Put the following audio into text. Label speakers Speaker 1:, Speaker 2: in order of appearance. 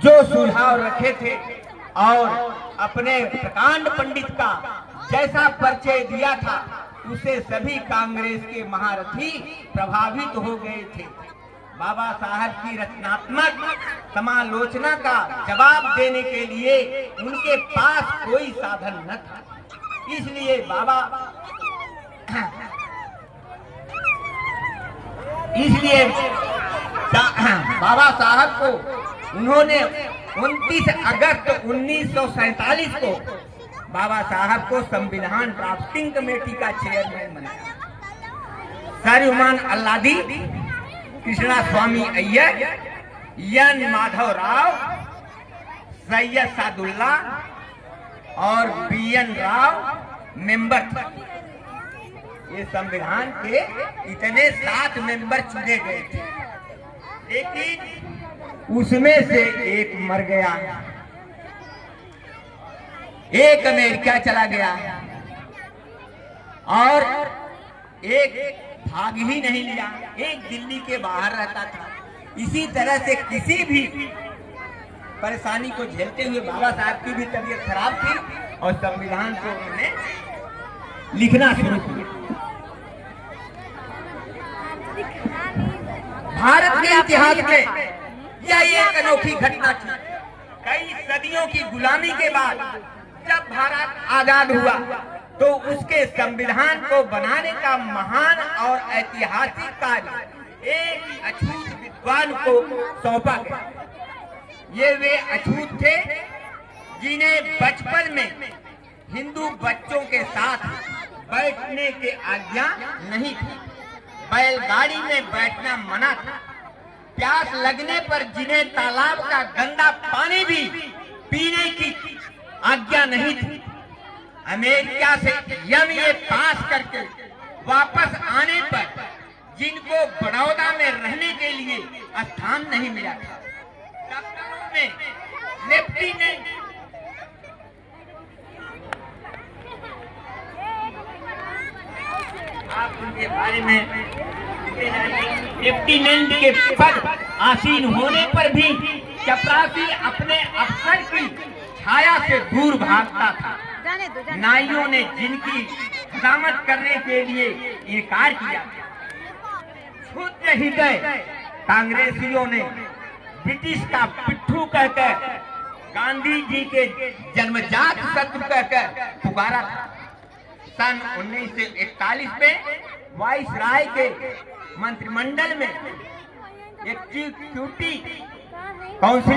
Speaker 1: जो सुझाव रखे थे और अपने प्रकांड पंडित का जैसा परिचय दिया था उसे सभी कांग्रेस के महारथी प्रभावित हो गए थे। बाबा साहब की रचनात्मक समालोचना का जवाब देने के लिए उनके पास कोई साधन न था। इसलिए बाबा साहब को उन्होंने 29 अगस्त 1947 को बाबा साहब को संविधान ड्राफ्टिंग कमेटी का चेयरमैन बनाया। सर उमान अल्लादी, कृष्णा स्वामी अय्यर, एन माधव राव, सैयद सादुल्ला और बीएन राव मेंबर थे। ये संविधान के इतने 7 मेंबर चुने गए थे, लेकिन उसमें से एक मर गया, एक अमेरिका चला गया और एक भाग ही नहीं लिया, एक दिल्ली के बाहर रहता था। इसी तरह से किसी भी परेशानी को झेलते हुए बाबा साहब की भी तबीयत खराब थी और संविधान को उन्होंने लिखना शुरू किया। भारत के इतिहास में यह एक अनोखी घटना थी। कई सदियों की गुलामी के बाद जब भारत आजाद हुआ तो उसके संविधान को बनाने का महान और ऐतिहासिक कार्य एक अछूत विद्वान को सौंपा गया। ये वे अछूत थे जिन्हें बचपन में हिंदू बच्चों के साथ बैठने की आज्ञा नहीं थी, बैलगाड़ी में बैठना मना था, प्यास लगने पर जिन्हें तालाब का गंदा पानी भी पीने की आज्ञा नहीं थी, अमेरिका से एमए पास करके वापस आने पर जिनको बड़ौदा में रहने के लिए स्थान नहीं मिला था, दफ्तरों में लेफ्टिनेंट आप उनके बारे में लेफ्टिनेंट के पद आसीन होने पर भी चपरासी अपने अफसर की छाया से दूर भागता था। नाइयों ने जिनकी हजामत करने के लिए इनकार किया, क्षुद्र हृदय कांग्रेसियों ने ब्रिटिश का पिट्ठू कहकर गांधी जी के जन्मजात शत्रु कहकर पुकारा था। सन 1941 में वाइसराय के मंत्रिमंडल में एग्जीक्यूटिव काउंसिल